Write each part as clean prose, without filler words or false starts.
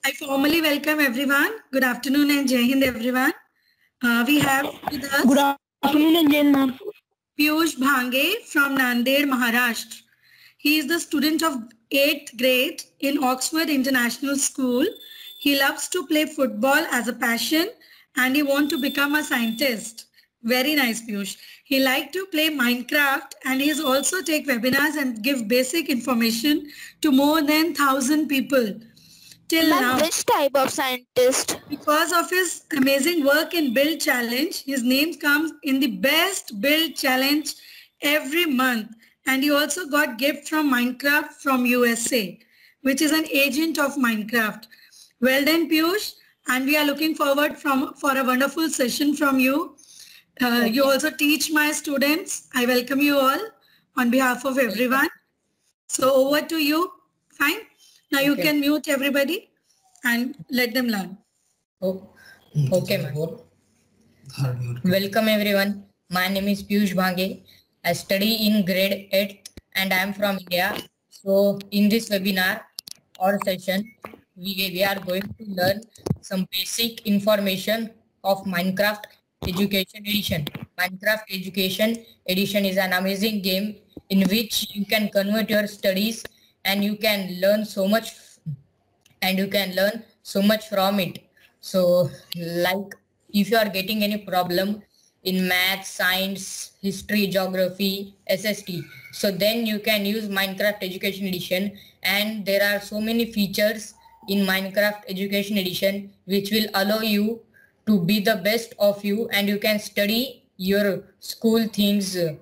I formally welcome everyone. Good afternoon and Jai Hind everyone. We have with us Good afternoon and Jai Hind, ma'am. Piyush Bhange from Nanded, Maharashtra. He is the student of 8th grade in Oxford International School. He loves to play football as a passion and he wants to become a scientist. Very nice, Piyush. He likes to play Minecraft and he is also take webinars and give basic information to more than 1,000 people. Till Ma'am, now, which type of scientist? because of his amazing work in Build Challenge, his name comes in the best Build Challenge every month. And he also got gift from Minecraft from USA, which is an agent of Minecraft. Well done, Piyush. And we are looking forward for a wonderful session from you. You also teach my students. I welcome you all on behalf of everyone. So over to you. Fine. Now you can mute everybody and let them learn. Oh, okay, ma'am. Welcome everyone. My name is Piyush Bhange. I study in grade 8th and I am from India. So in this webinar or session, we are going to learn some basic information of Minecraft Education Edition. Minecraft Education Edition is an amazing game in which you can convert your studies and you can learn so much from it. So like if you are getting any problem in math, science, history, geography, SST, so then you can use Minecraft Education Edition, and there are so many features in Minecraft Education Edition which will allow you to be the best of you and you can study your school things in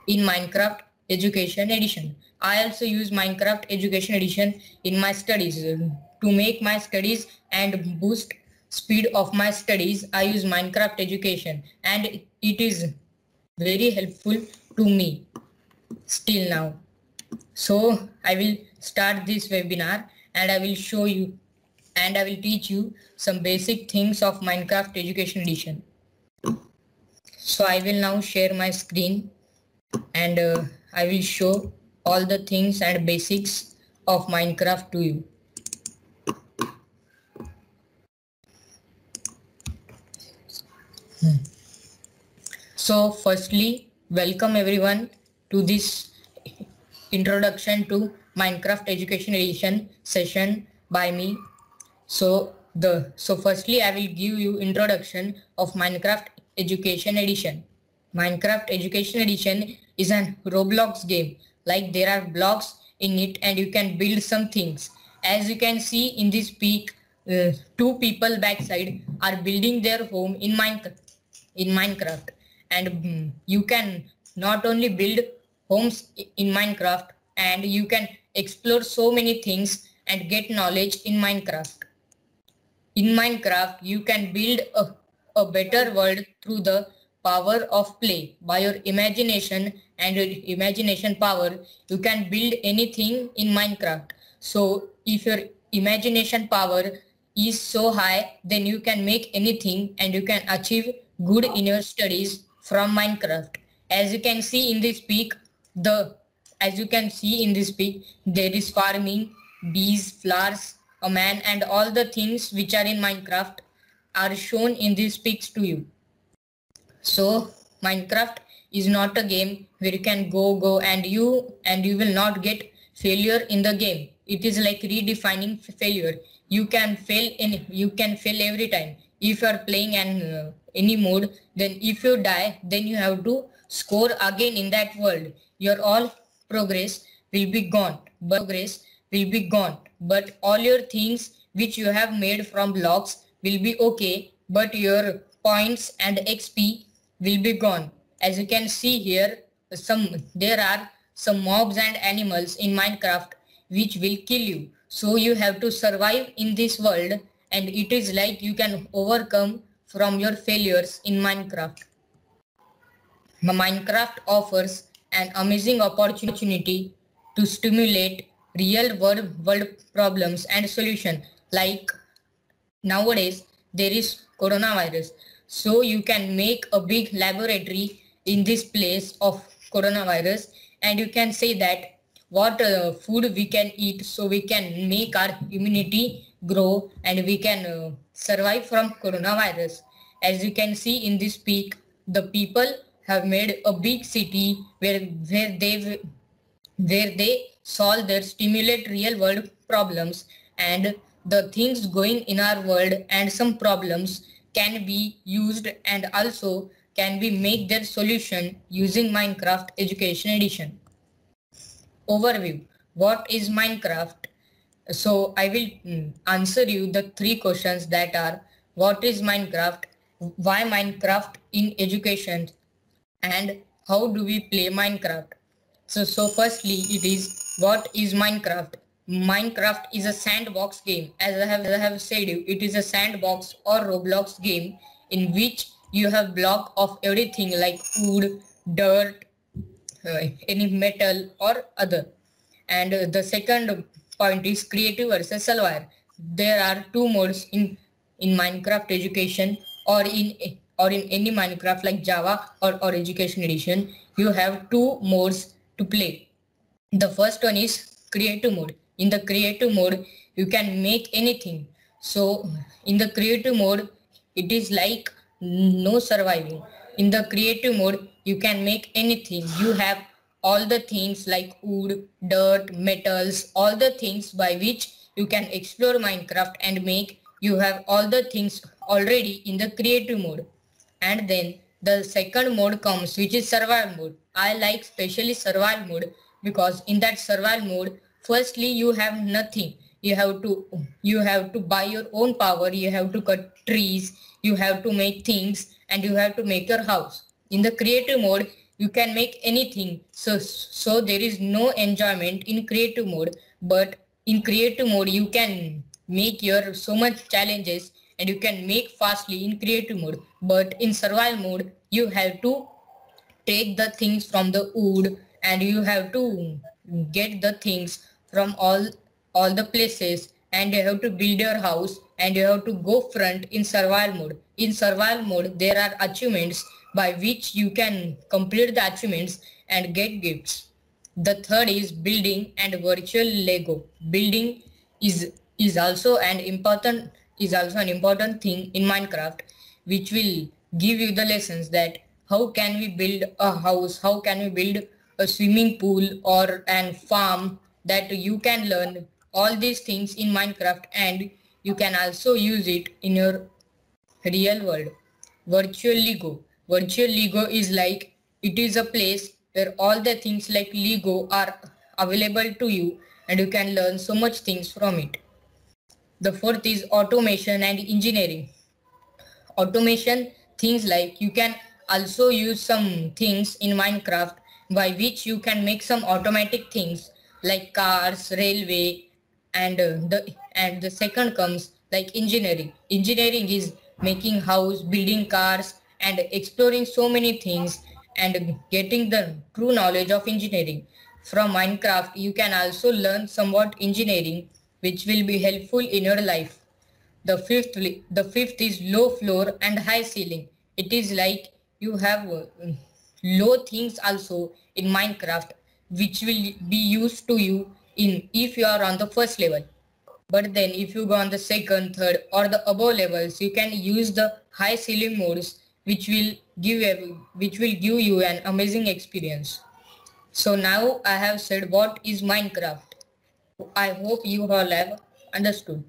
Minecraft Education Edition. I also use Minecraft Education Edition in my studies. To make my studies and boost speed of my studies, I use Minecraft Education and it is very helpful to me still now. So I will start this webinar and I will show you and I will teach you some basic things of Minecraft Education Edition. So I will now share my screen and I will show all the things and basics of Minecraft to you. So firstly, welcome everyone to this introduction to Minecraft Education Edition session by me. So firstly I will give you introduction of Minecraft Education Edition. Minecraft Education Edition is an Roblox game. Like there are blocks in it and you can build some things. As you can see in this peak, two people backside are building their home in Minecraft. And you can not only build homes in Minecraft, and you can explore so many things and get knowledge in Minecraft. In Minecraft, you can build a better world through the power of play. By your imagination and your imagination power, you can build anything in Minecraft. So if your imagination power is so high, then you can make anything and you can achieve good in your studies from Minecraft. As you can see in this peak, there is farming, bees, flowers, a man, and all the things which are in Minecraft are shown in these pics to you. So Minecraft is not a game where you can go and you will not get failure in the game. It is like redefining failure. You can fail every time. If you are playing any mode, then if you die, then you have to score again in that world. Your all progress will be gone. But all your things which you have made from blocks will be okay, but your points and XP will be gone. As you can see here, there are some mobs and animals in Minecraft which will kill you. So you have to survive in this world, and it is like you can overcome from your failures in Minecraft. Minecraft offers an amazing opportunity to stimulate real world problems and solution. Like nowadays there is coronavirus, so you can make a big laboratory in this place of coronavirus, and you can say that what food we can eat so we can make our immunity grow, and we can survive from coronavirus. As you can see in this peak, the people have made a big city where they solve their stimulate real world problems, and the things going in our world and some problems can be used and also can be make their solution using Minecraft Education Edition. Overview. What is Minecraft? So I will answer you the three questions that are: what is Minecraft, why Minecraft in education, and how do we play Minecraft? So firstly, it is, what is Minecraft? Minecraft is a sandbox game. As I have said you, it is a sandbox or Roblox game in which you have block of everything like wood, dirt, any metal or other. And the second point is creative versus survival. There are two modes in Minecraft Education or in any Minecraft like Java or Education Edition. You have two modes to play. The first one is creative mode. In the creative mode, you can make anything. So in the creative mode, it is like no surviving. In the creative mode, you can make anything. You have all the things like wood, dirt, metals, all the things by which you can explore Minecraft and make. You have all the things already in the creative mode. And then the second mode comes, which is survival mode. I like especially survival mode because in that survival mode, firstly you have nothing. You have to buy your own power. You have to cut trees. You have to make things, and you have to make your house. In the creative mode, you can make anything. So there is no enjoyment in creative mode. But in creative mode, you can make your so much challenges and you can make fastly in creative mode. But in survival mode, you have to take the things from the wood, and you have to get the things from all the places, and you have to build your house, and you have to go front in survival mode. In survival mode, there are achievements by which you can complete the achievements and get gifts. The third is building and virtual Lego. Building is also an important thing in Minecraft, which will give you the lessons that how can we build a house, how can we build a swimming pool or an farm, that you can learn all these things in Minecraft and you can also use it in your real world. Virtual Lego. Virtual Lego is like, it is a place where all the things like Lego are available to you and you can learn so much things from it. The fourth is automation and engineering. Automation, things like you can also use some things in Minecraft by which you can make some automatic things like cars, railway, and the second comes like engineering. Engineering is making house, building cars, and exploring so many things and getting the true knowledge of engineering. From Minecraft, you can also learn somewhat engineering, which will be helpful in your life. The fifth is low floor and high ceiling. It is like you have low things also in Minecraft, which will be used to you in if you are on the first level. But then if you go on the second, third, or the above levels, you can use the high ceiling modes, which will give you an amazing experience. So now I have said what is Minecraft. I hope you all have understood.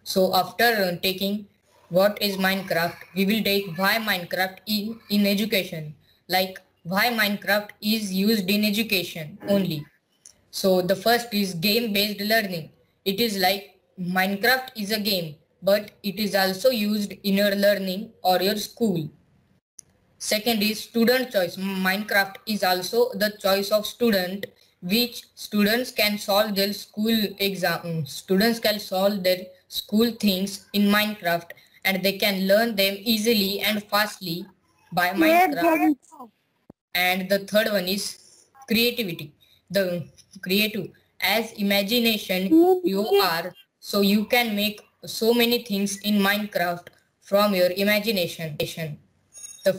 So after taking what is Minecraft, we will take why Minecraft in education, like why Minecraft is used in education only. So the first is game-based learning. It is like Minecraft is a game, but it is also used in your learning or your school. Second is student choice. Minecraft is also the choice of student, which students can solve their school exam. Students can solve their school things in Minecraft and they can learn them easily and fastly by Minecraft. And the third one is creativity. The creative, as imagination you are, so you can make so many things in Minecraft from your imagination. The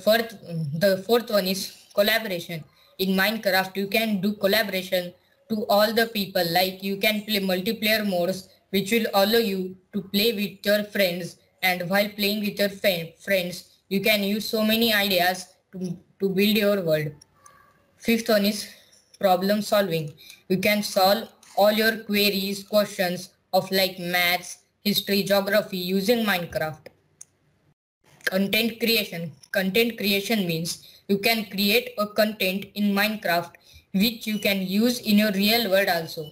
fourth one is collaboration. In Minecraft, you can do collaboration to all the people, like you can play multiplayer modes which will allow you to play with your friends, and while playing with your friends, you can use so many ideas to build your world. Fifth one is problem solving. You can solve all your queries, questions of like maths, history, geography using Minecraft. Content creation. Content creation means you can create a content in Minecraft which you can use in your real world also.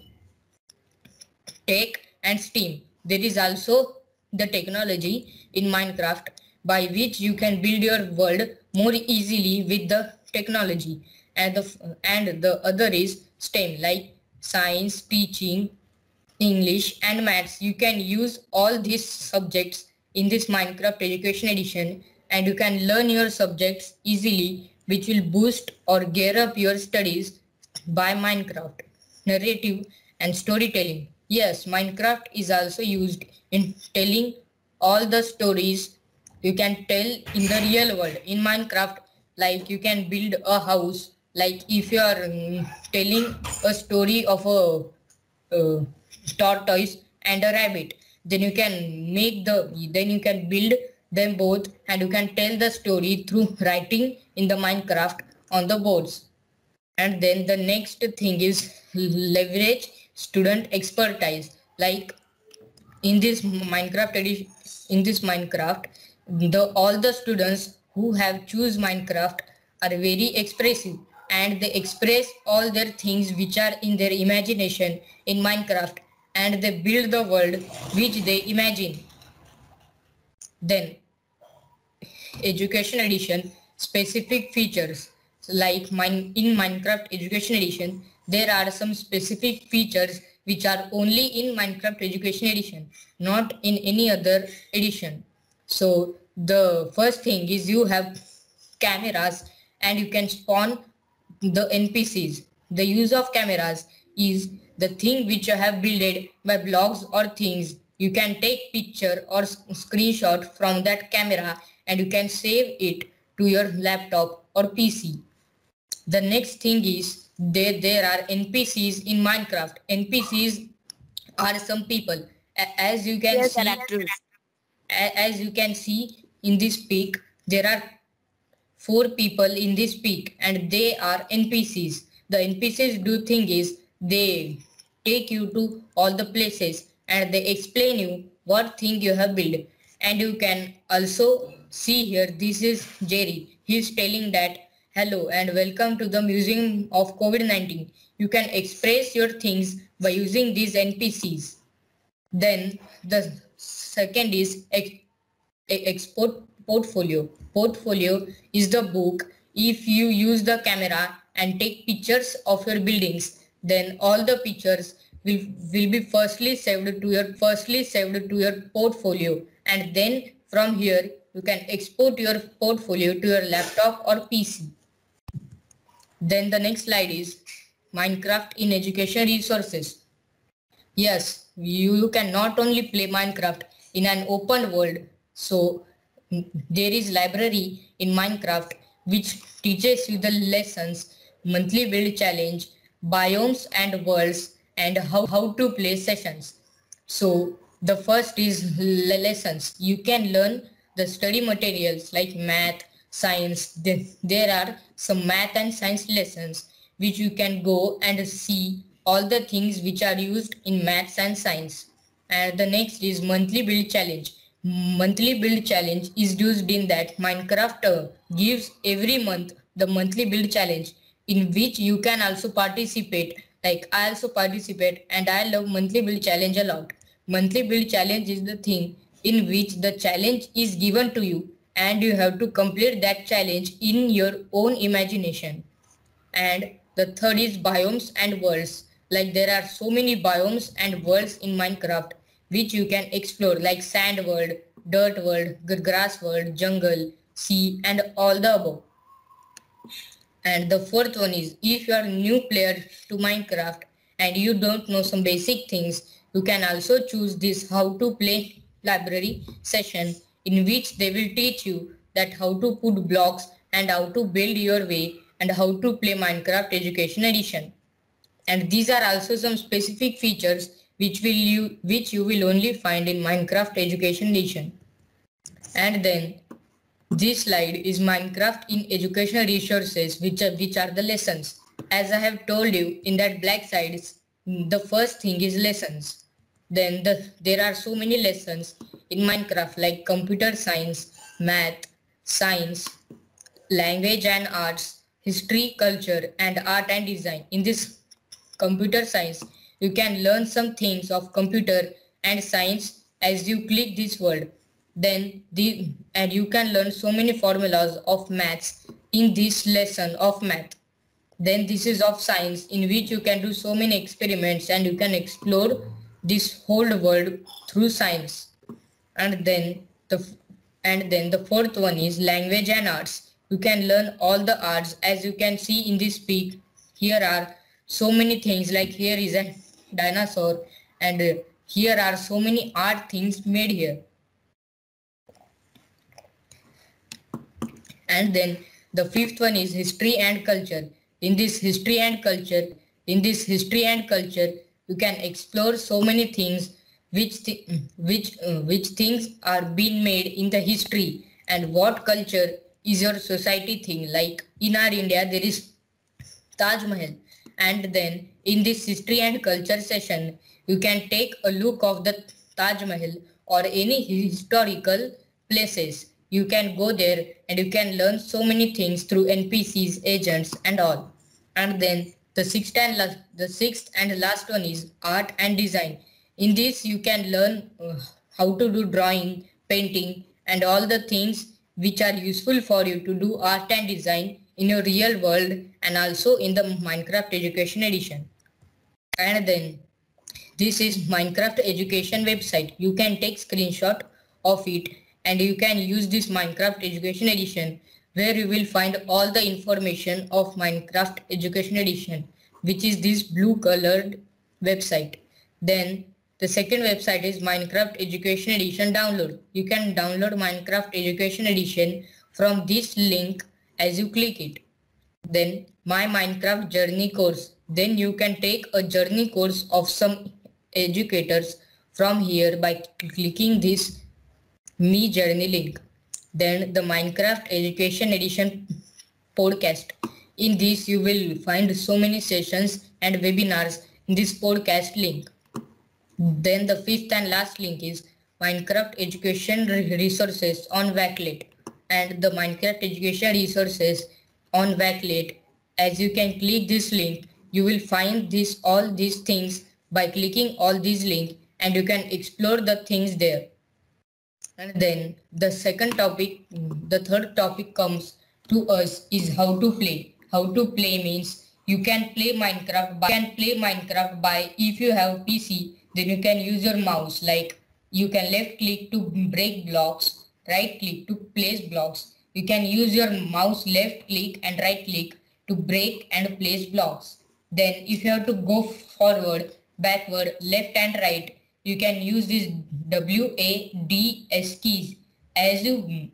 Tech and STEAM. There is also the technology in Minecraft by which you can build your world more easily with the technology. And the other is STEM, like science, teaching, English and maths. You can use all these subjects in this Minecraft Education Edition, and you can learn your subjects easily, which will boost or gear up your studies by Minecraft. Narrative and storytelling. Yes, Minecraft is also used in telling all the stories you can tell in the real world. In Minecraft, like you can build a house, like if you are telling a story of a tortoise and a rabbit, then you can build them both, and you can tell the story through writing in the Minecraft on the boards. And then the next thing is leverage student expertise. Like in this Minecraft edition, all the students who have choose Minecraft are very expressive, and they express all their things which are in their imagination in Minecraft, and they build the world which they imagine. Then Education Edition specific features. Like in Minecraft Education Edition, there are some specific features which are only in Minecraft Education Edition, not in any other edition. So the first thing is you have cameras, and you can spawn the NPCs. The use of cameras is the thing which you have built by blocks or things. You can take picture or screenshot from that camera, and you can save it to your laptop or PC. The next thing is there are NPCs in Minecraft. NPCs are some people. As you can see in this peak, there are 4 people in this peak, and they are NPCs. The NPCs do thing is they take you to all the places, and they explain you what thing you have built. And you can also see here, this is Jerry. He is telling that hello and welcome to the Museum of COVID-19. You can express your things by using these NPCs. Then the second is export portfolio. Portfolio is the book. If you use the camera and take pictures of your buildings, then all the pictures will be firstly saved to your portfolio, and then from here you can export your portfolio to your laptop or PC. Then the next slide is Minecraft in education resources. Yes, you can not only play Minecraft in an open world. So there is library in Minecraft which teaches you the lessons, monthly build challenge, biomes and worlds, and how to play sessions. So the first is lessons. You can learn the study materials like math, science. There are some math and science lessons which you can go and see all the things which are used in maths and science. And the next is monthly build challenge. Monthly build challenge is used in that Minecraft gives every month the monthly build challenge, in which you can also participate. Like I also participate, and I love monthly build challenge a lot. Monthly build challenge is the thing in which the challenge is given to you, and you have to complete that challenge in your own imagination. And the third is biomes and worlds. Like there are so many biomes and worlds in Minecraft which you can explore, like sand world, dirt world, grass world, jungle, sea, and all the above. And the fourth one is, if you are a new player to Minecraft and you don't know some basic things, you can also choose this how to play library session, in which they will teach you that how to put blocks and how to build your way and how to play Minecraft Education Edition. And these are also some specific features which you will only find in Minecraft Education Edition. And then this slide is Minecraft in educational resources, which are the lessons. As I have told you, in that black side, the first thing is lessons. Then there are so many lessons in Minecraft like computer science, math, science, language and arts, history, culture, and art and design. In this computer science, you can learn some things of computer and science as you click this word. And you can learn so many formulas of maths in this lesson of math. Then this is of science, in which you can do so many experiments and you can explore this whole world through science. And then the fourth one is language and arts. You can learn all the arts. As you can see in this peak, here are so many things, like here is a dinosaur, and here are so many art things made here. And then the fifth one is history and culture. In this history and culture, you can explore so many things which things are being made in the history and what culture is your society thing. Like in our India, there is Taj Mahal. And then in this history and culture session, you can take a look of the Taj Mahal or any historical places. You can go there and you can learn so many things through NPCs, agents and all. And then the sixth and last one is art and design. In this you can learn how to do drawing, painting and all the things which are useful for you to do art and design in your real world and also in the Minecraft Education Edition. And then this is Minecraft Education website. You can take screenshot of it and you can use this Minecraft Education Edition, where you will find all the information of Minecraft Education Edition, which is this blue colored website. Then the second website is Minecraft Education Edition download. You can download Minecraft Education Edition from this link as you click it. Then My Minecraft Journey course. Then you can take a journey course of some educators from here by clicking this Me Journey link. Then the Minecraft Education Edition podcast. In this you will find so many sessions and webinars in this podcast link. Then the fifth and last link is Minecraft Education Resources on Wakelet. And the Minecraft Education Resources on Wakelet, as you can click this link, you will find all these things by clicking all these links and you can explore the things there. And then the third topic comes to us is how to play. How to play means you can play Minecraft by if you have PC, then you can use your mouse. Like you can left click to break blocks, right click to place blocks. You can use your mouse left click and right click to break and place blocks. Then if you have to go forward, backward, left and right, you can use these WADS keys. As you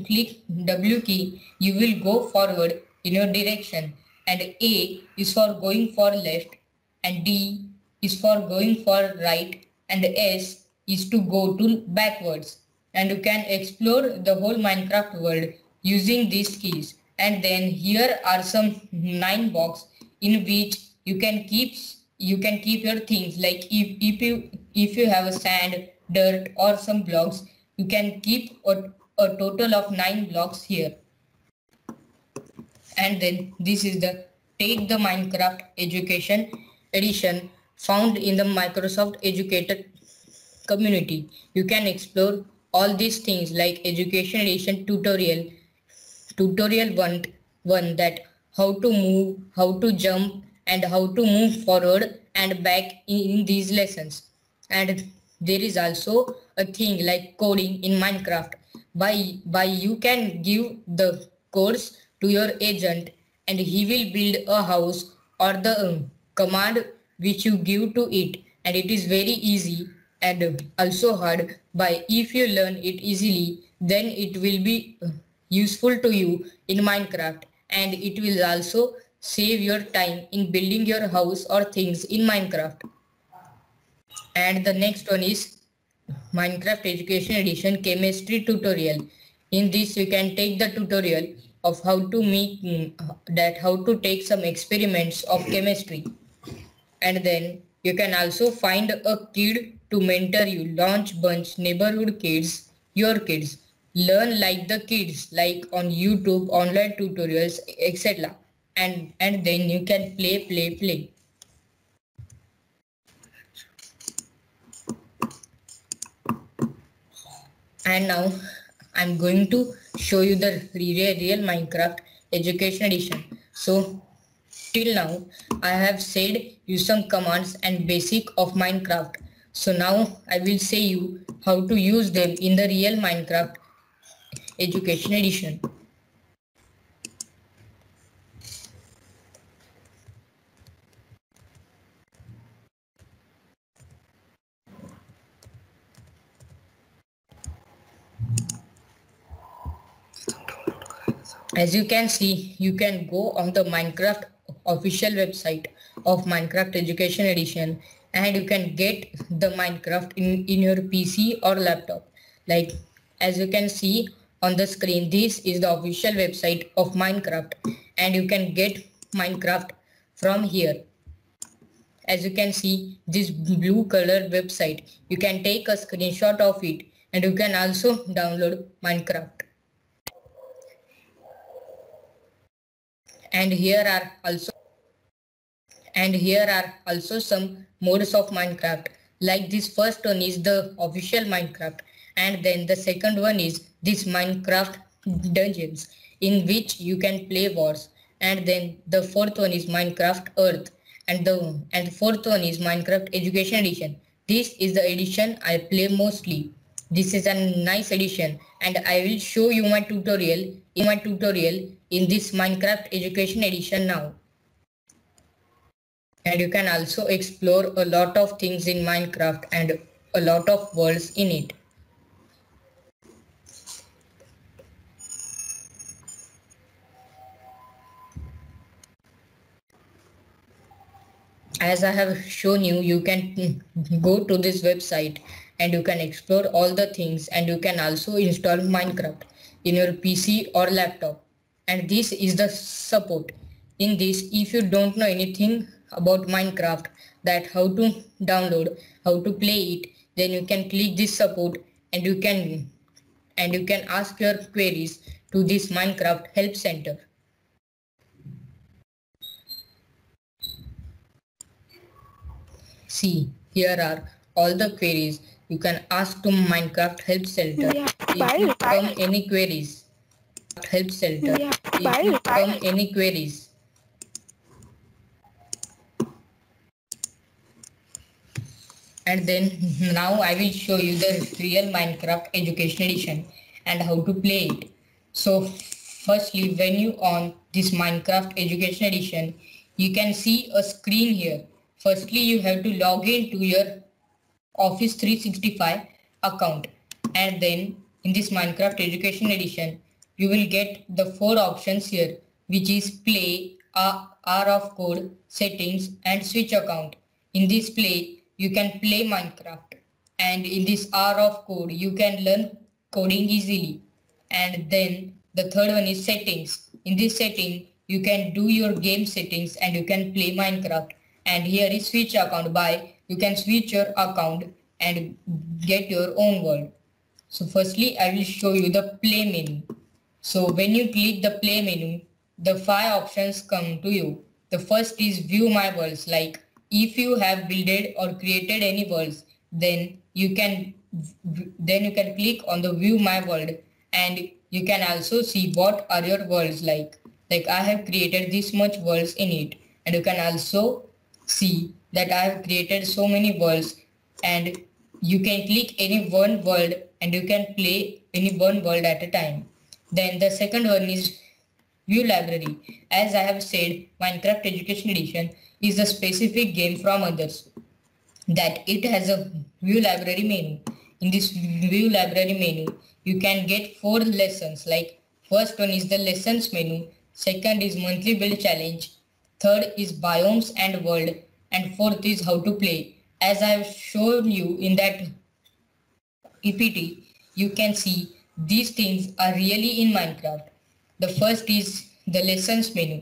click W key, you will go forward in your direction, and A is for going for left, and D is for going for right, and S is to go to backwards. And you can explore the whole Minecraft world using these keys. And then here are some 9 boxes in which you can keep your things. Like if you have a sand, dirt or some blocks, you can keep a total of 9 blocks here. And then this is the Take the Minecraft Education Edition found in the Microsoft Educator community. You can explore all these things like Education Edition tutorial 1 that how to move, how to jump and how to move forward and back in these lessons. And there is also a thing like coding in Minecraft. By you can give the codes to your agent and he will build a house or the command which you give to it, and it is very easy and also hard. By if you learn it easily, then it will be useful to you in Minecraft, and it will also save your time in building your house or things in Minecraft. And the next one is Minecraft Education Edition Chemistry Tutorial. In this you can take the tutorial of how to make how to take some experiments of chemistry. And then you can also find a kid to mentor you, launch bunch, neighborhood kids, your kids. Learn like the kids, like on YouTube, online tutorials, etc. And then you can play. And now I'm going to show you the real Minecraft Education Edition. So till now I have said you some commands and basic of Minecraft. So now I will say you how to use them in the real Minecraft Education Edition. As you can see, you can go on the Minecraft official website of Minecraft Education Edition and you can get the Minecraft in your PC or laptop. Like as you can see on the screen, this is the official website of Minecraft and you can get Minecraft from here. As you can see this blue colored website, you can take a screenshot of it and you can also download Minecraft. And here are also some modes of Minecraft. Like this first one is the official Minecraft and then the second one is this Minecraft Dungeons in which you can play wars, and then the fourth one is Minecraft Earth and the fourth one is Minecraft Education Edition. This is the edition I play mostly. This is a nice edition and I will show you my tutorial in this Minecraft Education Edition now. And you can also explore a lot of things in Minecraft and a lot of worlds in it. As I have shown you, you can go to this website and you can explore all the things and you can also install Minecraft in your PC or laptop. And this is the support. In this, if you don't know anything about Minecraft, that how to download, how to play it, then you can click this support and you can ask your queries to this Minecraft Help Center. See, here are all the queries you can ask to Minecraft Help Center. If you come any queries, Help Center. If you come any queries, and then now I will show you the real Minecraft Education Edition and how to play it. So firstly, when you on this Minecraft Education Edition, you can see a screen here. Firstly, you have to log in to your Office 365 account, and then in this Minecraft Education Edition, you will get the 4 options here, which is Play, R of Code, Settings and Switch Account. In this Play, you can play Minecraft, and in this R of Code, you can learn coding easily. And then the third one is Settings. In this setting, you can do your game settings and you can play Minecraft. And here is Switch Account. You can switch your account and get your own world. So firstly, I will show you the play menu. So when you click the play menu, the 5 options come to you. The first is view my worlds. Like if you have builded or created any worlds, then you can click on the view my world and you can also see what are your worlds like. Like I have created this much worlds in it, and you can also see that I have created so many worlds, and you can click any one world and you can play any one world at a time. Then the second one is view library. As I have said, Minecraft Education Edition is a specific game from others, that it has a view library menu. In this view library menu, you can get 4 lessons. Like first one is the lessons menu, second is monthly build challenge, third is biomes and world, and fourth is how to play. As I have shown you in that PPT, you can see these things are really in Minecraft. The first is the lessons menu.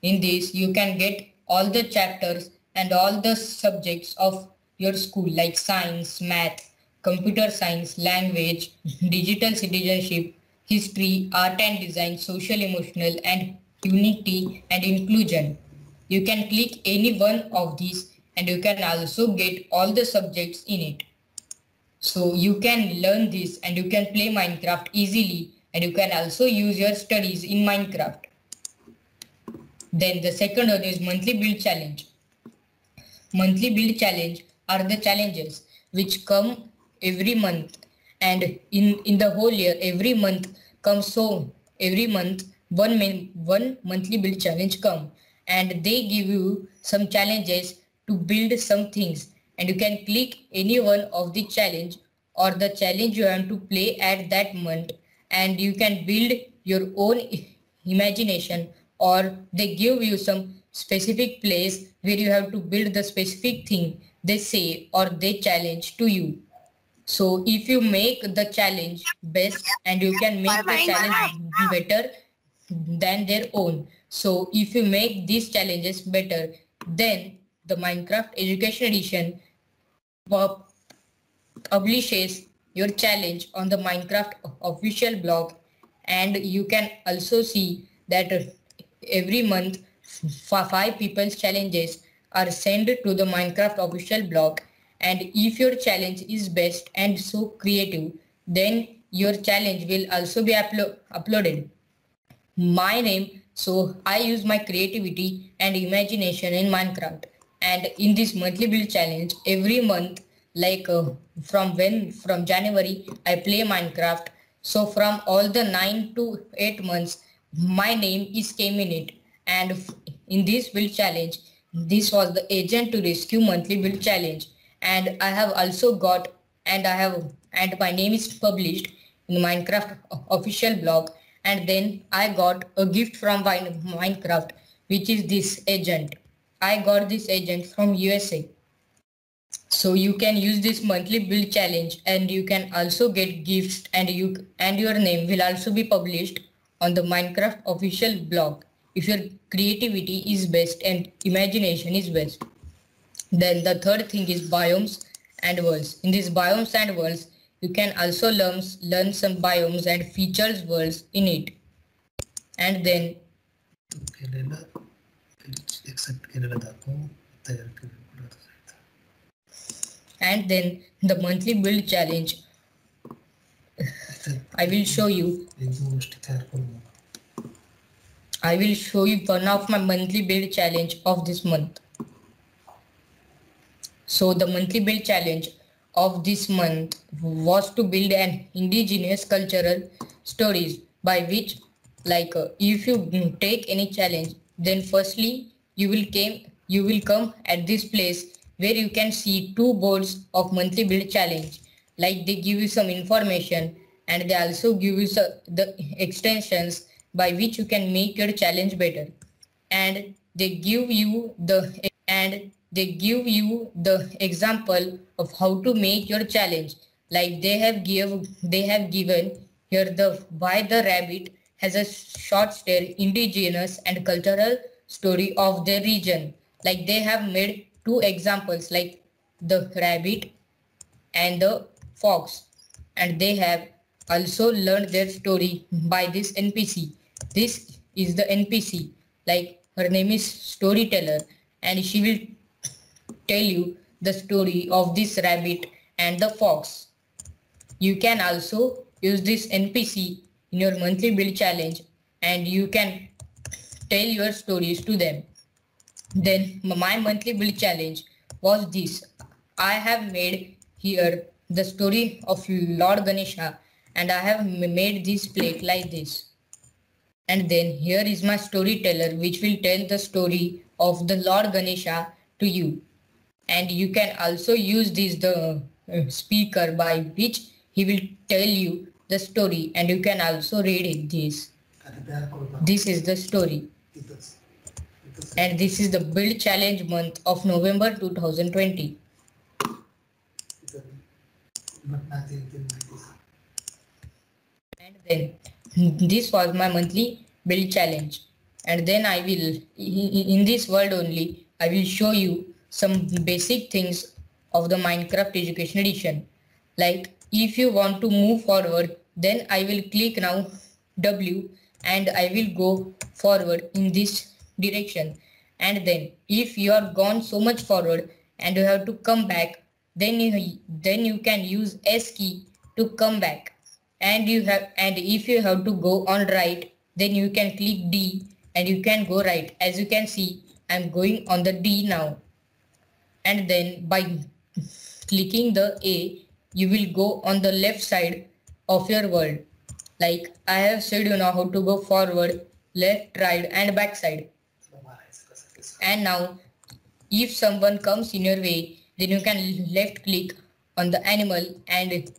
In this, you can get all the chapters and all the subjects of your school like science, math, computer science, language, digital citizenship, history, art and design, social, emotional, and unity and inclusion. You can click any one of these and you can also get all the subjects in it. So you can learn this and you can play Minecraft easily, and you can also use your studies in Minecraft. Then the second one is monthly build challenge. Monthly build challenge are the challenges which come every month, and in the whole year every month comes. So every month one monthly build challenge come, and they give you some challenges to build some things, and you can click any one of the challenge or the challenge you want to play at that month, and you can build your own imagination, or they give you some specific place where you have to build the specific thing they say or they challenge to you. So if you make the challenge best, and you can make the challenge better than their own. So if you make these challenges better, then the Minecraft Education Edition publishes your challenge on the Minecraft official blog, and you can also see that every month 5 people's challenges are sent to the Minecraft official blog, and if your challenge is best and so creative, then your challenge will also be uploaded. My name, so I use my creativity and imagination in Minecraft, and in this monthly build challenge every month, like from January I play Minecraft, so from all the 9 to 8 months my name is came in it. And in this build challenge, this was the agent to rescue monthly build challenge, and I have also got, and my name is published in Minecraft official blog, and then I got a gift from Minecraft, which is this agent. I got this agent from USA. So you can use this monthly build challenge, and you can also get gifts, and your name will also be published on the Minecraft official blog if your creativity is best and imagination is best. Then the third thing is biomes and worlds. In these biomes and worlds, you can also learn some biomes and features worlds in it. And then the monthly build challenge, I will show you one of my monthly build challenge of this month. So the monthly build challenge of this month was to build an indigenous cultural stories, by which, like if you take any challenge, then firstly you will come at this place where you can see 2 boards of monthly build challenge. Like they give you some information, and they also give you the extensions by which you can make your challenge better, and they give you the example of how to make your challenge. Like they have given here the why the rabbit has a short story, indigenous and cultural story of their region. Like they have made 2 examples, like the rabbit and the fox, and they have also learned their story by this NPC. This is the NPC, like her name is Storyteller, and she will tell you the story of this rabbit and the fox. You can also use this NPC in your monthly build challenge, and you can tell your stories to them. Then my monthly build challenge was this. I have made here the story of Lord Ganesha, and I have made this plate like this. And then here is my storyteller, which will tell the story of the Lord Ganesha to you. And you can also use the speaker by which he will tell you the story, and you can also read it. This is the story. And this is the build challenge month of November 2020. And then this was my monthly build challenge. And then I will, in this world only, I will show you some basic things of the Minecraft Education Edition. Like if you want to move forward, then I will click now W and I will go forward in this direction. And then if you are gone so much forward and you have to come back, then you can use S key to come back. And if you have to go on right, then you can click D and you can go right. As you can see, I'm going on the D now. And then by clicking the A, you will go on the left side of your world. Like I have said you know how to go forward, left, right and back side. And now if someone comes in your way, then you can left click on the animal and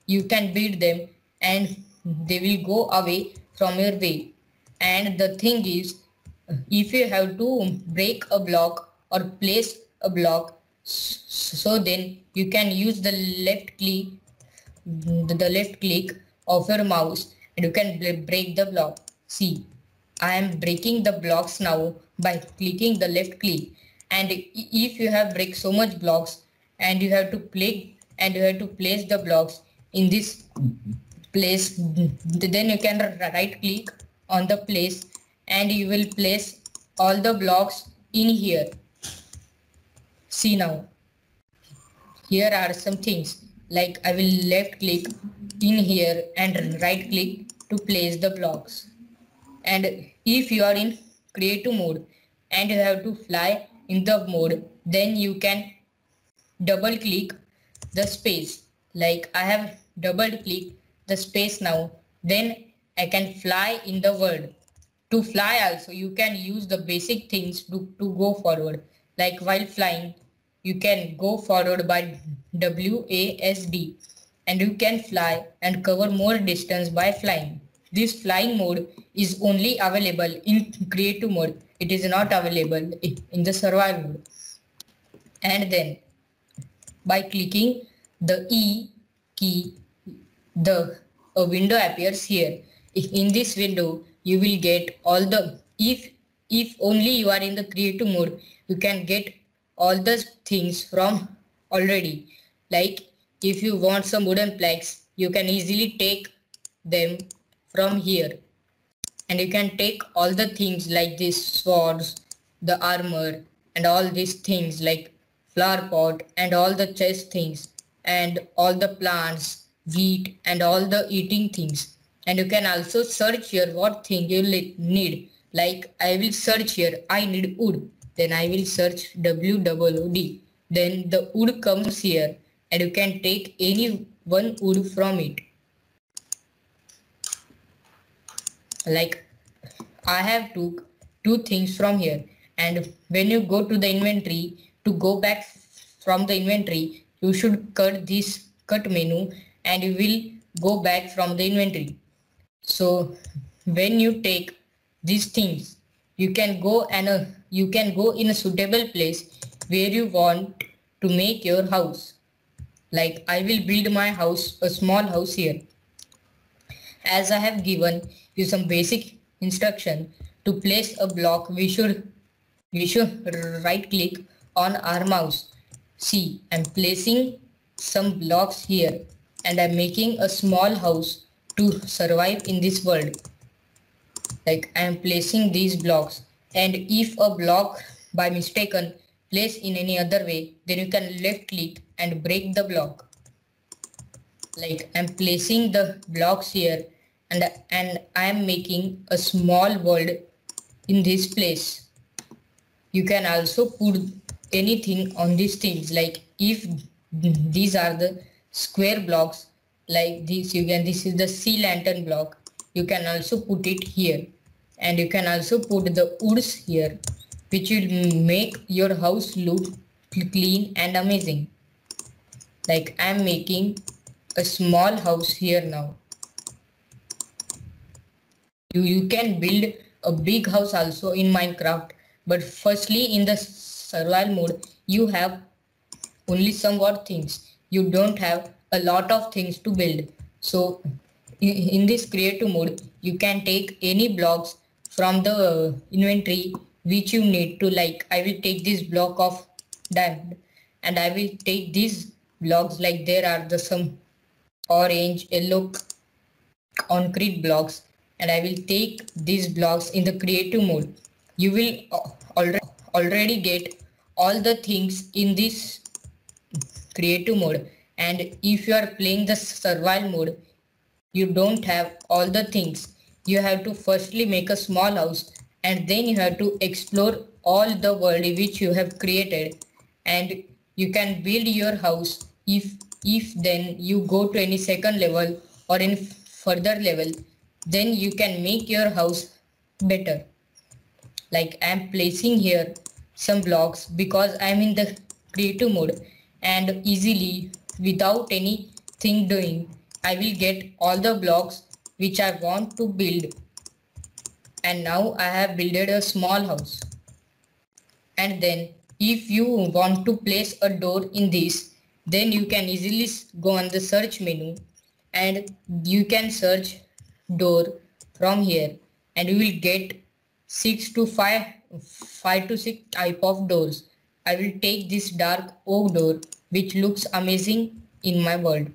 you can beat them and they will go away from your way. And the thing is, if you have to break a block or place a block, so then you can use the left click of your mouse and you can break the block. See, I am breaking the blocks now by clicking the left click. And if you have break so much blocks and you have to place the blocks in this place, then you can right click on the place and you will place all the blocks in here. See now, here are some things like I will left click in here and right click to place the blocks. And if you are in creative mode and you have to fly in the mode, then you can double click the space. Like I have double click the space now, then I can fly in the world. To fly also you can use the basic things to go forward. Like while flying you can go forward by WASD and you can fly and cover more distance by flying. This flying mode is only available in creative mode. It is not available in the survival mode. And then by clicking the E key, a window appears here. In this window you will get all the, if only you are in the creative mode, you can get all the things from already. Like if you want some wooden planks, you can easily take them from here. And you can take all the things like these swords, the armor and all these things like flower pot and all the chest things and all the plants, wheat and all the eating things. And you can also search here what thing you need. Like I will search here, I need wood. Then I will search WOOD. Then the wood comes here and you can take any one wood from it. Like I have took two things from here, and when you go to the inventory, to go back from the inventory, you should cut this cut menu and you will go back from the inventory. So when you take these things, you can go in a suitable place where you want to make your house. Like I will build my house, a small house here. As I have given you some basic instruction to place a block, we should right click on our mouse. See, I'm placing some blocks here and I'm making a small house to survive in this world. Like I am placing these blocks, and if a block by mistaken placed in any other way, then you can left click and break the block. Like I'm placing the blocks here and I am making a small world in this place. You can also put anything on these things. Like if these are the square blocks like this, this is the sea lantern block. You can also put it here, and you can also put the woods here, which will make your house look clean and amazing. Like I am making a small house here now. You can build a big house also in Minecraft But firstly, in the survival mode, you have only somewhat things. You don't have a lot of things to build. So in this creative mode, you can take any blocks from the inventory which you need to. Like I will take this block of diamond, and I will take these blocks, like there are the some orange, yellow concrete blocks, and I will take these blocks in the creative mode. You will already get all the things in this creative mode, and if you are playing the survival mode, you don't have all the things. You have to firstly make a small house, and then you have to explore all the world which you have created, and you can build your house. If then you go to any second level or any further level, then you can make your house better. Like I am placing here some blocks because I am in the creative mode, and easily without anything doing, I will get all the blocks which I want to build. And now I have built a small house. And then if you want to place a door in this, then you can easily go on the search menu, and you can search door from here, and you will get 5 to 6 type of doors. I will take this dark oak door which looks amazing in my world.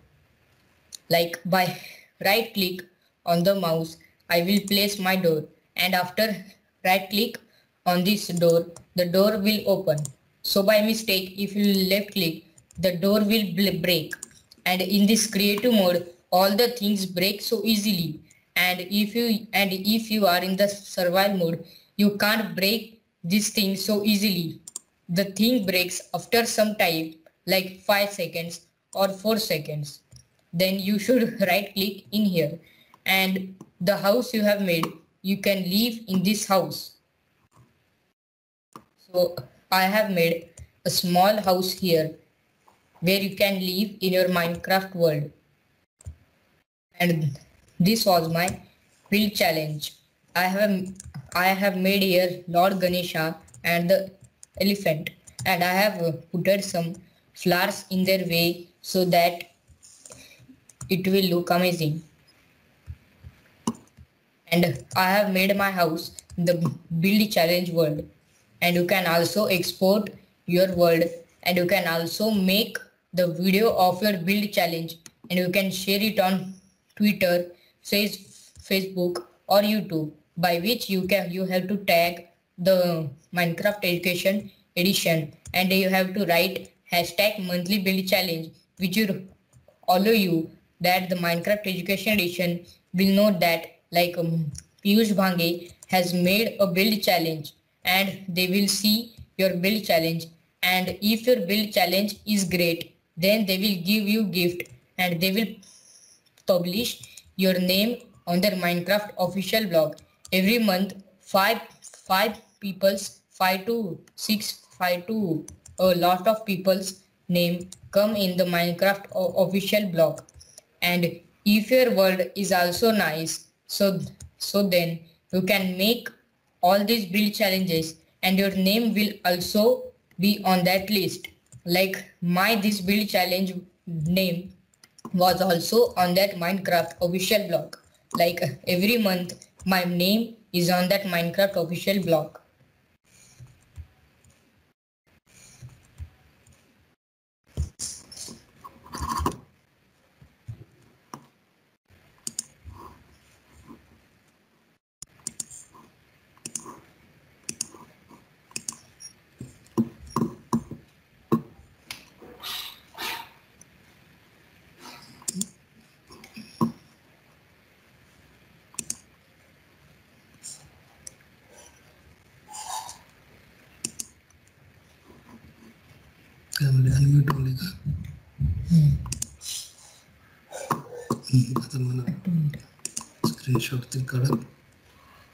Like by right click on the mouse, I will place my door, and after right click on this door, the door will open. So by mistake, if you left click, the door will break. And in this creative mode, all the things break so easily. And if you are in the survival mode, you can't break this thing so easily. The thing breaks after some time, like 5 seconds or 4 seconds. Then you should right click in here, and the house you have made, you can live in this house. So I have made a small house here where you can live in your Minecraft world. And this was my build challenge. I have made here Lord Ganesha and the elephant, and I have put some flowers in their way so that it will look amazing. And I have made my house in the build challenge world, and you can also export your world, and you can also make the video of your build challenge, and you can share it on Twitter, Facebook or YouTube, by which you have to tag the Minecraft Education Edition, and you have to write hashtag monthly build challenge, which will allow you that the Minecraft Education Edition will know that Piyush Bhange has made a build challenge, and they will see your build challenge, and if your build challenge is great, then they will give you gift, and they will publish your name on their Minecraft official blog. Every month, five people's 5 to 6 5 to a lot of people's name come in the Minecraft official blog. And if your world is also nice, so then you can make all these build challenges, and your name will also be on that list. Like this build challenge name was also on that Minecraft official blog. Like every month my name is on that Minecraft official blog. Unmute होने का आता मला screenshot ते काढत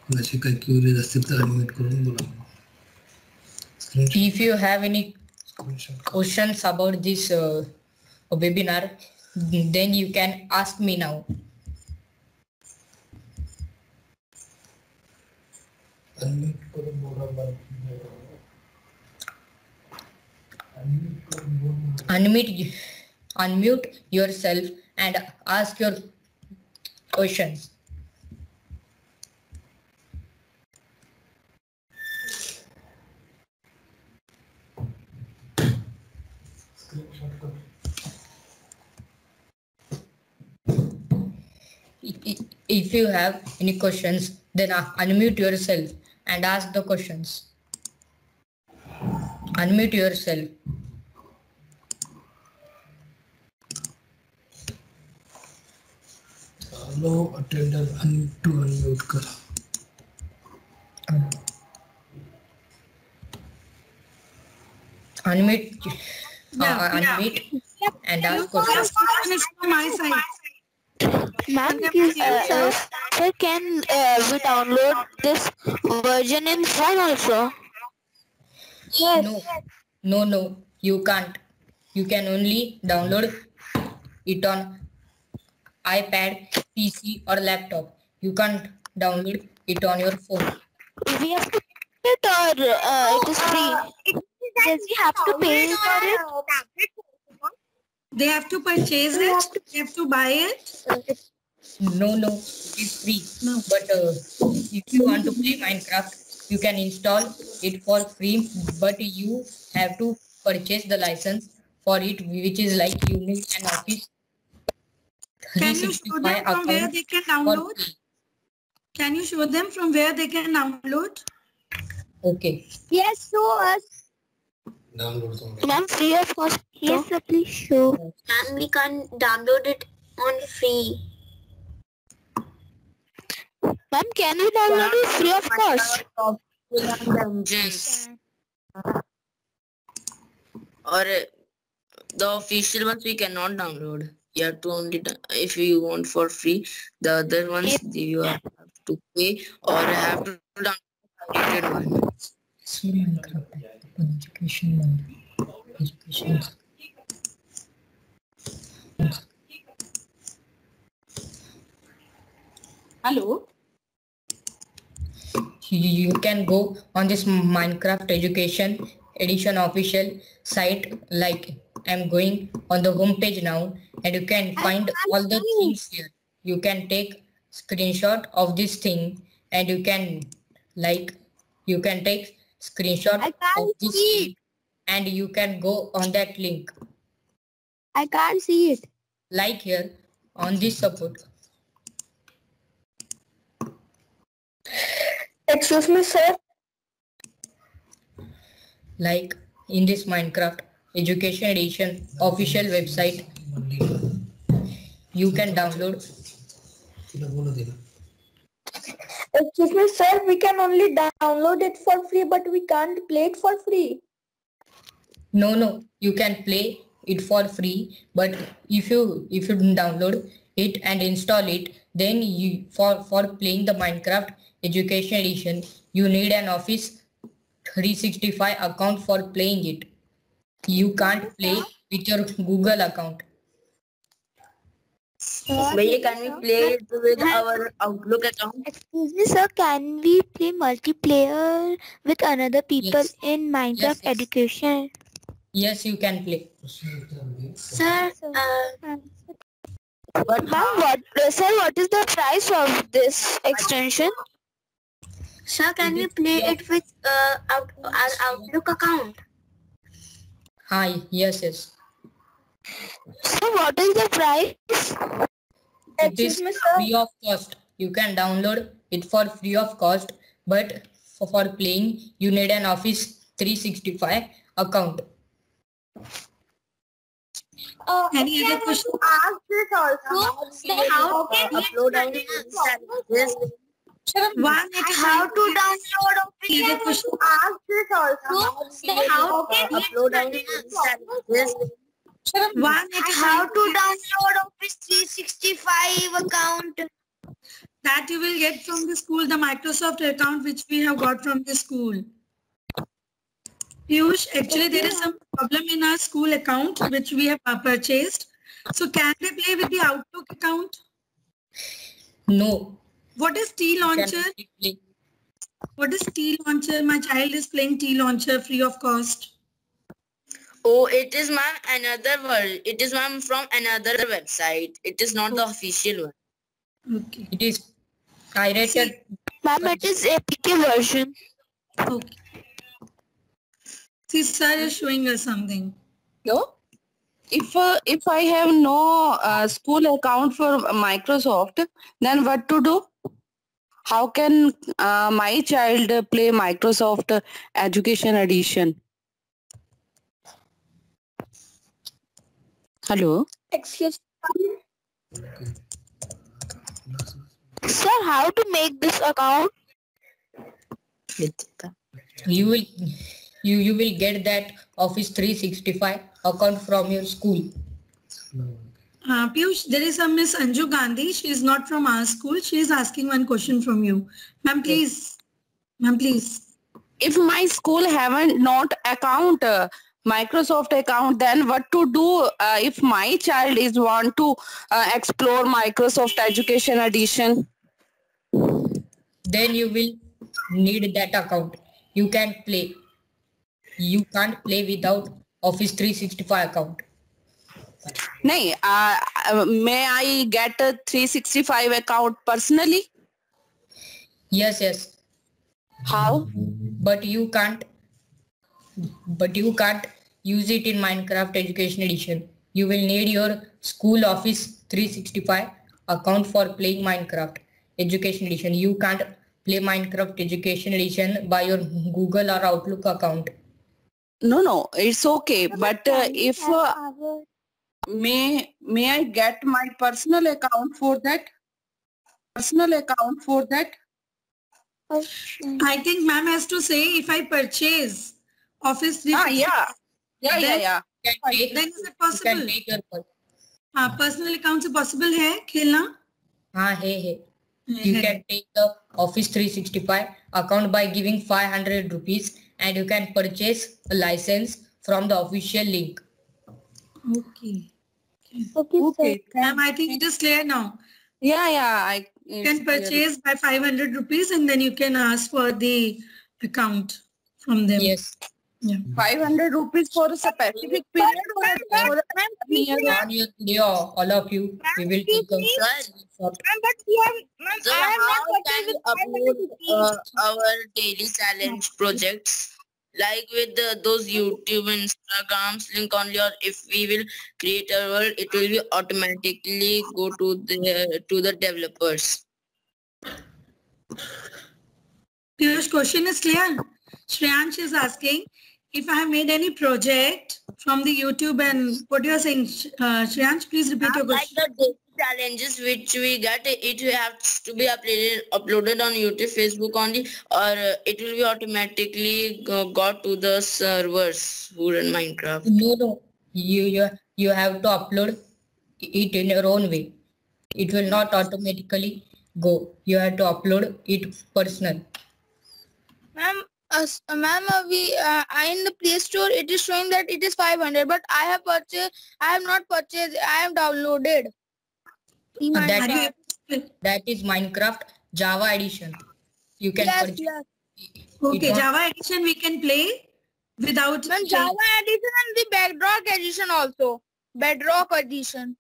कोणाशी काही curious असतील तर अनम्यूट करून बोला. If you have any questions about this webinar, then you can ask me now. Unmute करून बोला. Unmute yourself and ask your questions. If you have any questions, then unmute yourself and ask the questions. Unmute yourself. Allow attendant to unmute करा. Unmute and ask questions. From my side. Ma'am, sir, can we download this version in phone also? No, you can't. You can only download it on iPad, PC or laptop. You can't download it on your phone. We have to pay it or it is free? Does he have to pay for it? They have to purchase it. They have to buy it. No, it is free. No. But if you want to play Minecraft, you can install it for free. But you have to purchase the license for it, which is like you need an Office. Can you show them from where they can download? Can you show them from where they can download? Okay. Yes, show us. Download. Ma'am, free of cost. Yes, sir, please show. Ma'am, we can't download it on free. Ma'am, can we download it free of cost? Dungeons. Or the official ones we cannot download. You have to only if you want for free. The other ones you have to pay or have to download the pirated one. Hello. You can go on this Minecraft Education Edition official site. Like I'm going on the home page now, and you can find all the things here. You can take screenshot of this thing, and you can take screenshot of this thing, and you can go on that link. I can't see it. Like here on this support. Excuse me, sir. Like in this Minecraft Education Edition official website, you can download. Excuse me, sir. We can only download it for free, but we can't play it for free. No, you can play it for free, but if you download it and install it, then you for playing the Minecraft Education Edition, you need an Office 365 account for playing it. You can't play with your Google account. Bhaiya, can we play it with our Outlook account? Excuse me, sir. Can we play multiplayer with another people in Minecraft Yes. Education? Yes, you can play. Sir, what is the price of this extension? Sir, can we play it with our Outlook account? Hi, yes. So what is the price? It is free of cost. You can download it for free of cost, but for playing, you need an Office 365 account. Any other question? Ask this also. How can we Upload and this. how to download Any other question? Ask this also. How can we Upload and this. how to download Office 365 account? That you will get from the school, the Microsoft account which we have got from the school. Piyush, actually there is some problem in our school account which we have purchased. So can they play with the Outlook account? No. What is T-Launcher? Play. What is T-Launcher? My child is playing T-Launcher free of cost. Oh, it is ma'am another word. It is ma'am from another website. It is not the official one. Okay. It is pirated. Ma'am, it is APK version. Okay. See, sir is showing us something. No? If I have no school account for Microsoft, then what to do? How can my child play Microsoft Education Edition? Hello? Excuse me. Sir, how to make this account? You will get that Office 365 account from your school. Piyush, there is a Miss Anju Gandhi. She is not from our school. She is asking one question from you. Ma'am, please. Ma'am, please. If my school haven't not account Microsoft account, then what to do if my child is want to explore Microsoft Education Edition? Then you will need that account. You can't play without Office 365 account. May I get a 365 account personally? Yes. How? But you can't use it in Minecraft Education Edition. You will need your school Office 365 account for playing Minecraft Education Edition. You can't play Minecraft Education Edition by your Google or Outlook account. No, it's okay. But if may I get my personal account for that? I think ma'am has to say if I purchase Office 365. Yeah. Then is it possible? You can take your Personal account से possible है खेलना? हाँ है. You can take the Office 365 account by giving 500 rupees and you can purchase a license from the official link. Okay. Okay. Ma'am, I think it is clear now. Yeah. You can purchase by 500 rupees and then you can ask for the account from them. Yes. Yeah. 500 rupees for a specific period or On your video, all of you, we will take a shot. So how can we upload our daily challenge projects? Like with those YouTube, Instagrams link on your, if we will create a world, it will be automatically go to the developers. Piyush, question is clear. Shreyansh is asking if I have made any project from the YouTube and what you are saying. Shreyansh, please repeat your Like question. the daily challenges which we get, it has to be uploaded on YouTube, Facebook only, or it will be automatically go to the servers who run Minecraft. No. You have to upload it in your own way. It will not automatically go. You have to upload it personal. Ma'am, we in the Play Store it is showing that it is 500, but I have not purchased. I have downloaded. That is Minecraft Java Edition. You can purchase. Yes. Okay, Java edition we can play without. Ma'am, Java edition and the Bedrock edition also. Bedrock edition.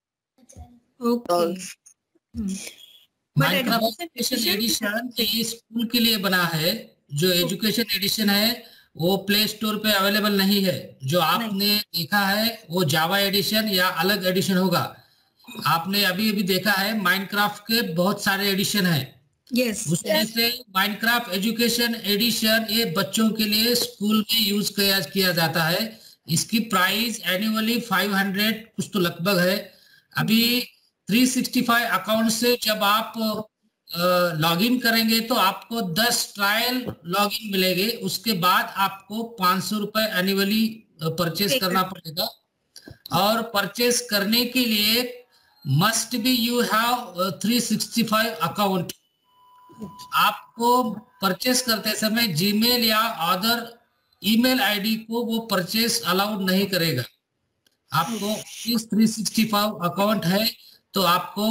Okay. Minecraft education edition ये school के लिए बना है. जो education addition है वो play store पे available नहीं है. जो आपने देखा है वो जावा एडिशन या अलग एडिशन होगा. आपने अभी देखा है माइनक्राफ्ट के बहुत सारे एडिशन हैं. उसमें से माइनक्राफ्ट एजुकेशन एडिशन ये बच्चों के लिए स्कूल में यूज किया जाता है. इसकी प्राइस एनुअली 500 कुछ तो लगभग है. अभी 365 अकाउंट से जब आप लॉगिन करेंगे तो आपको 10 ट्रायल लॉगिन मिलेंगे. उसके बाद आपको 500 रुपए एनुअली परचेस करना पड़ेगा. और परचेस करने के लिए must be you have 365 account. आपको परचेस करते समय जीमेल या अदर ईमेल आईडी को वो परचेस अलाउड नहीं करेगा. आपको इस 365 अकाउंट है तो आपको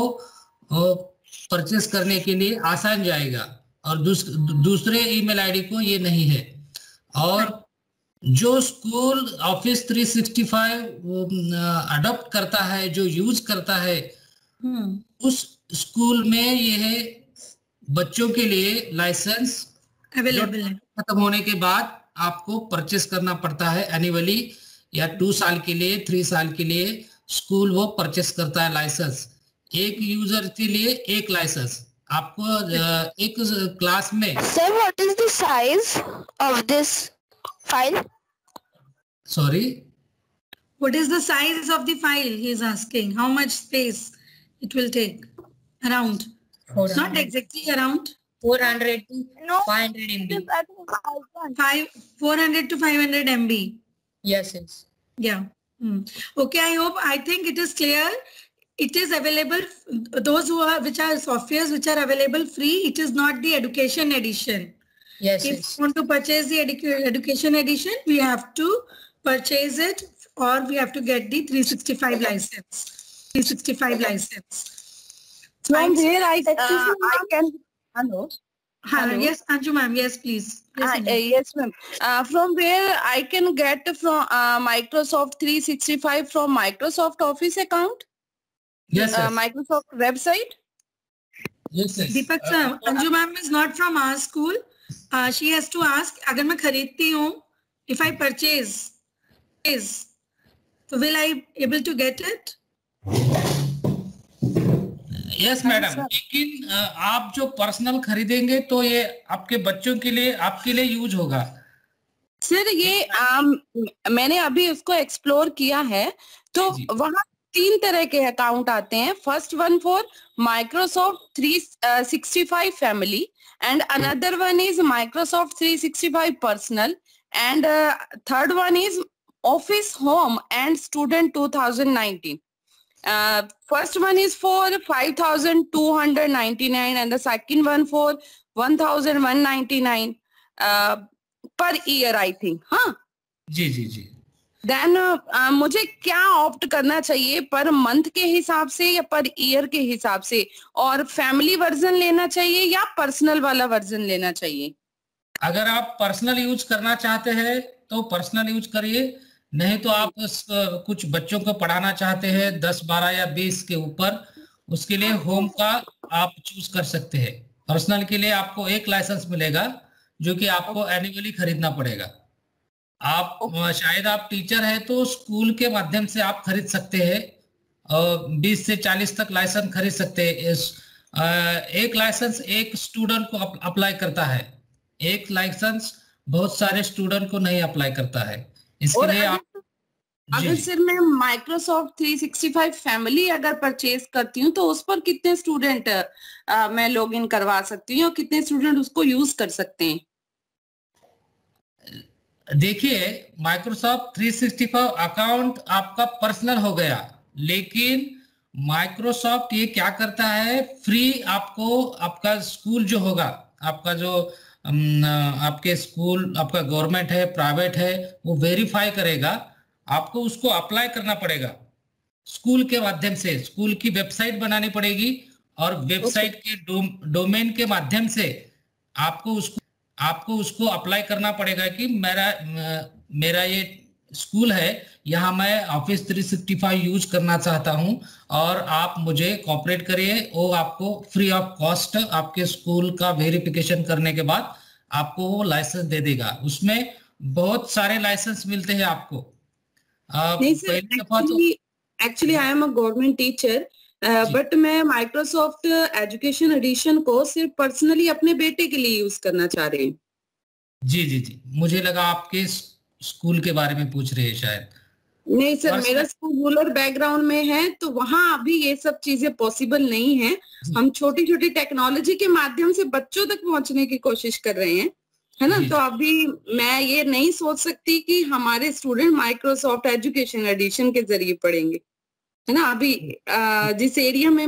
परचेस करने के लिए आसान जाएगा. और दूसरे ईमेल आईडी को ये नहीं है. और जो स्कूल ऑफिस 365 अडॉप्ट करता है, जो यूज करता है, उस स्कूल में यह बच्चों के लिए लाइसेंस अवेलेबल है। खत्म होने के बाद आपको परचेस करना पड़ता है एनुअली, या 2 साल के लिए, 3 साल के लिए स्कूल वो परचेस करता है लाइसेंस। एक यूजर के लिए एक लाइसेंस आपको एक क्लास में। Sir, what is the size of this file? Sorry? What is the size of the file? He is asking. How much space it will take? Around. Not exactly around. 400 to 500 MB. 400 to 500 MB. Yes, yes. Yeah. Okay, I think it is clear. It is available, those which are softwares which are available free. It is not the education edition. Yes, If yes. you want to purchase the education edition, we have to purchase it, or we have to get the 365 license. 365 license. From where I can. Hello. Hello. Yes, Anju ma'am. Yes, please. Yes, ma'am. From where I can get from Microsoft 365 from Microsoft Office account? Yes, yes. Microsoft website? Yes, yes. Deepak sir, Anju ma'am is not from our school. She has to ask, अगर मैं खरीदती हूँ, if I purchase, so will I able to get it? Yes madam, लेकिन आप जो personal खरीदेंगे तो ये आपके बच्चों के लिए, आपके लिए यूज होगा। सर ये मैंने अभी उसको एक्सप्लोर किया है, तो वहाँ 3 तरह के अकाउंट आते हैं। First one for Microsoft 365 family, and another one is Microsoft 365 personal, and third one is office home and student 2019. First one is for 5,299 and the second one for 1,199 per year, I think. हाँ जी जी जी। Then मुझे क्या opt करना चाहिए, per month के हिसाब से या per year के हिसाब से, और फैमिली वर्जन लेना चाहिए या पर्सनल वाला वर्जन लेना चाहिए? अगर आप पर्सनल यूज करना चाहते हैं तो पर्सनल यूज करिए, नहीं तो आप कुछ बच्चों को पढ़ाना चाहते हैं 10, 12 या 20 के ऊपर, उसके लिए होम का आप चूज कर सकते हैं। पर्सनल के लिए आपको एक लाइसेंस मिलेगा जो कि आपको एनुअली खरीदना पड़ेगा। आप शायद आप टीचर है तो स्कूल के माध्यम से आप खरीद सकते हैं, 20 से 40 तक लाइसेंस खरीद सकते हैं। एक लाइसेंस एक स्टूडेंट को अप्लाई करता है, एक लाइसेंस बहुत सारे स्टूडेंट को नहीं अप्लाई करता है। इसके लिए अगर सर मैं माइक्रोसॉफ्ट 365 फैमिली अगर परचेज करती हूँ तो उस पर कितने स्टूडेंट मैं लॉग इन करवा सकती हूँ और कितने स्टूडेंट उसको यूज कर सकते हैं? देखिए, माइक्रोसॉफ्ट 365 अकाउंट आपका पर्सनल हो गया, लेकिन माइक्रोसॉफ्ट ये क्या करता है, फ्री आपको आपका स्कूल जो होगा, आपका जो आपके स्कूल, आपका गवर्नमेंट है, प्राइवेट है, वो वेरीफाई करेगा, आपको उसको अप्लाई करना पड़ेगा स्कूल के माध्यम से। स्कूल की वेबसाइट बनानी पड़ेगी और वेबसाइट के डोमेन के माध्यम से आपको उसको अप्लाई करना पड़ेगा कि मेरा ये स्कूल है, यहाँ मैं ऑफिस 365 यूज करना चाहता हूँ और आप मुझे कोऑपरेट करिए। वो आपको फ्री ऑफ कॉस्ट आपके स्कूल का वेरिफिकेशन करने के बाद आपको वो लाइसेंस दे देगा। उसमें बहुत सारे लाइसेंस मिलते हैं आपको। Actually I am a government teacher, but मैं माइक्रोसॉफ्ट एजुकेशन एडिशन को सिर्फ पर्सनली अपने बेटे के लिए यूज करना चाह रही हूँ। जी जी जी, मुझे लगा आपके स्कूल के बारे में पूछ रहे हैं शायद। नहीं सर, मेरा स्कूल रूरल बैकग्राउंड में है, तो वहाँ अभी ये सब चीजें पॉसिबल नहीं है। हम छोटी छोटी टेक्नोलॉजी के माध्यम से बच्चों तक पहुंचने की कोशिश कर रहे हैं, है ना। तो अभी मैं ये नहीं सोच सकती कि हमारे स्टूडेंट माइक्रोसॉफ्ट एजुकेशन एडिशन के जरिए पढ़ेंगे, है ना। अभी जिस एरिया में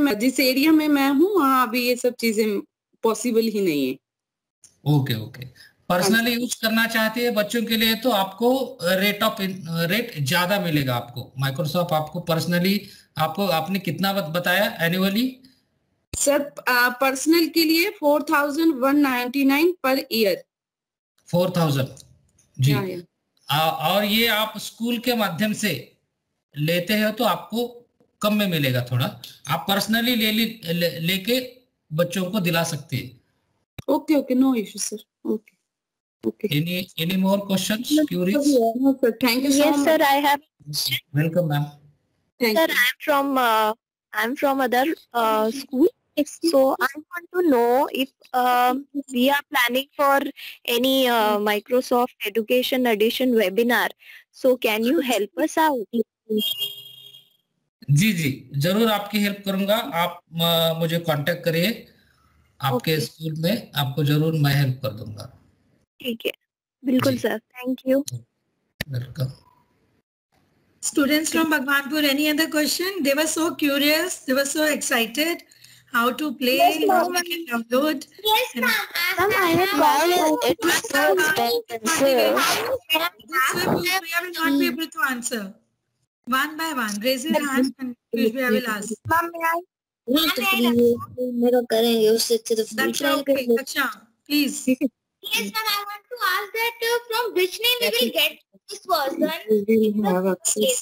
मैं हूँ वहाँ अभी ये सब चीजें पॉसिबल ही नहीं है। ओके ओके, पर्सनली यूज करना चाहते हैं बच्चों के लिए तो आपको रेट ज्यादा मिलेगा। आपको माइक्रोसॉफ्ट आपको पर्सनली आपने कितना बताया एनुअली? सर पर्सनल के लिए 4,199 पर ईयर। 4,000 जी। और ये आप स्कूल के माध्यम से लेते हो तो आपको कम में मिलेगा थोड़ा। आप पर्सनली लेके बच्चों को दिला सकते हैं। Okay, okay, no issue, sir. Okay, okay. Any more questions, queries? No, sir. Thank you so Yes, much. sir. I have. Welcome, ma'am. Thank Sir, you. I'm from other school. So I want to know if we are planning for any Microsoft Education Edition webinar. So can you help us out? जी जी, जरूर आपकी help करूंगा। आप मुझे contact करिए, आपके school में आपको जरूर मैं हेल्प कर दूंगा। ठीक है, बिल्कुल sir. Thank you. Welcome. Students from Bhagwanpur, any other question? They were so curious. They were so excited. How to play, how we can download. Yes, And ma'am. I have bought it. Was so expensive. this way Priya will not be able to answer. One by one. Raise your hand and Priya will ask. Ma'am, may I? मेरा करेंगे उससे अच्छे तो That's okay. Acha, please. Yes, ma'am. I want to ask that from which name we will get this version. We will have access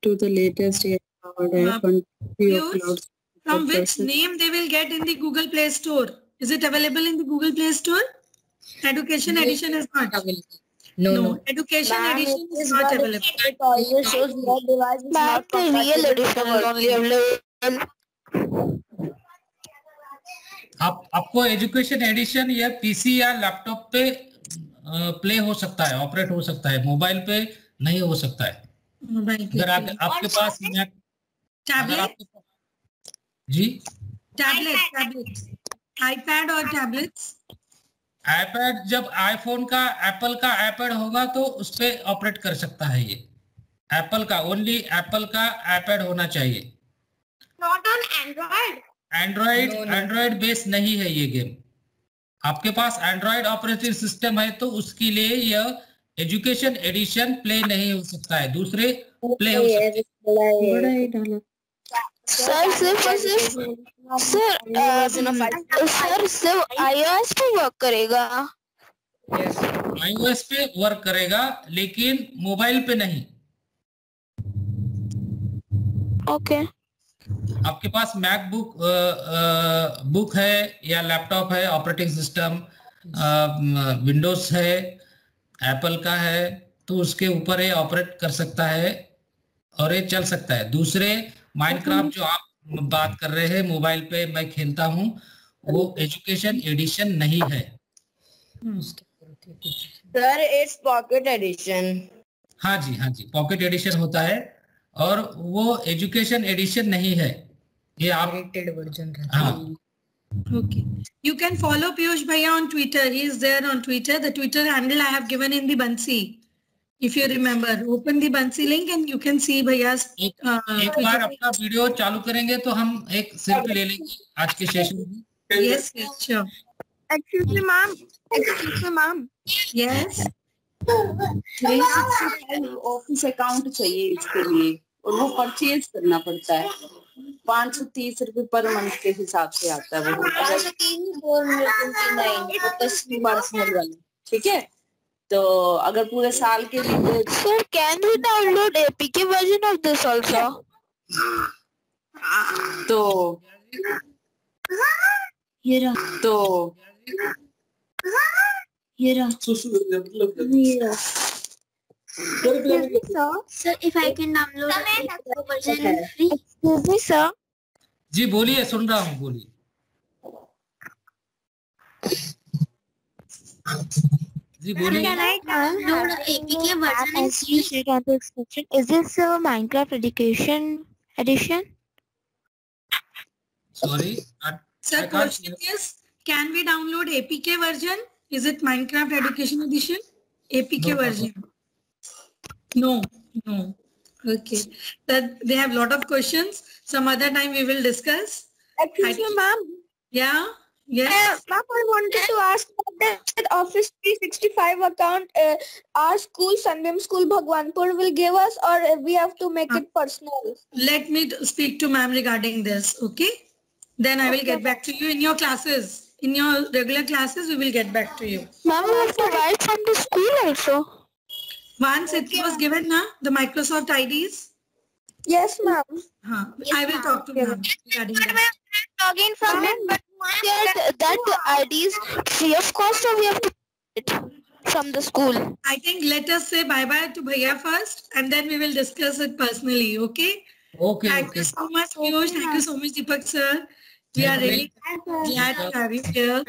to the latest AI-powered app and free of Piyush, cloud. from which name they will get in the Google Play Store? Is it available in the Google Play Store? Education Edition is not. No. Education Edition is not available. It always shows your device is not The real edition is only available. आपको education addition या PC या laptop पे play हो सकता है, operate हो सकता है, मोबाइल पे नहीं हो सकता है। अगर आपके पास टैबलेट, जी टैबलेट, आईपैड और टैबलेट्स। आईपैड जब आईफोन का एप्पल का आईपैड होगा तो उस पे ऑपरेट कर सकता है। ये एप्पल का, ओनली एप्पल का आईपैड होना चाहिए। Not on Android. Android base नहीं है ये गेम। आपके पास एंड्रॉइड ऑपरेटिंग सिस्टम है तो उसके लिए यह एजुकेशन एडिशन प्ले नहीं हो सकता है, दूसरे प्ले हो सकते हैं। सर सिर्फ iOS पे वर्क करेगा। iOS पे वर्क करेगा लेकिन मोबाइल पे नहीं। ओके। आपके पास मैकबुक बुक है या लैपटॉप है, ऑपरेटिंग सिस्टम विंडोज है, एप्पल का है, तो उसके ऊपर ये ऑपरेट कर सकता है और ये चल सकता है। दूसरे माइनक्राफ्ट जो आप बात कर रहे हैं मोबाइल पे मैं खेलता हूँ, वो एजुकेशन एडिशन नहीं है। Sir it's pocket edition. हाँ जी, पॉकेट एडिशन होता है और वो एजुकेशन एडिशन नहीं है, ये अपडेटेड वर्जन है। हाँ। Okay. You can follow Piyush Bhaiya on Twitter. He is there on Twitter. The Twitter handle I have given in the Bansi. If you remember, open the Bansi link and you can see Bhaiya's. एक बार अपना video चालू करेंगे तो हम एक selfie ले लेंगे आज के सेशन में। Yes, sure. Excuse me, ma'am. Yes. 365 office account चाहिए इसके लिए और वो परचेज करना पड़ता है। 530 रुपए पर मंथ के हिसाब से आता है वो। पर्सनल वाला, ठीक है। तो अगर पूरे साल के लिए sir can we download APK version of this also? तो ये रहा। Sir, if I can download the version in free. Excuse me, sir. जी बोलिए, सुन रहा हूँ, बोलिए। जी बोलिए। Can I download APK version in free? Is this Minecraft Education Edition? Sorry, Sir, question is, can we download APK version? Is it Minecraft Education Edition? APK version? No. Okay. That they have a lot of questions. Some other time we will discuss. Excuse me, ma'am. Yeah. Yes. Ma'am, I wanted to ask about that Office 365 account. Our school, Sunbeam School, Bhagwanpur, will give us, or we have to make it personal? Let me speak to ma'am regarding this. Okay. Then I will get back to you in your classes. In your regular classes, we will get back to you. Ma'am, we have to write from the school also. Once it was given, na, the Microsoft IDs? Yes, ma'am. I will talk to ma'am regarding that. Login from it, but that ID is free of cost, or we have to pay it from the school? I think let us say bye-bye to Bhaiya first, and then we will discuss it personally, okay? Okay. Thank you so much, Piyush. Thank you so much, Deepak sir. We are really glad to have you here.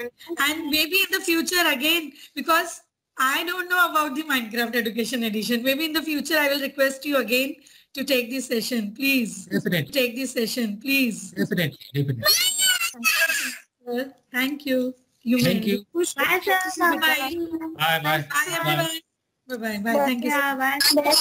And maybe in the future again, because I don't know about the Minecraft Education Edition. Maybe in the future I will request you again to take this session, please. Definitely. Take this session, please. Definitely. Thank you. Thank you. Bye, sir. Bye. Bye. Bye, everyone. Bye-bye. Bye. Thank you. Bye.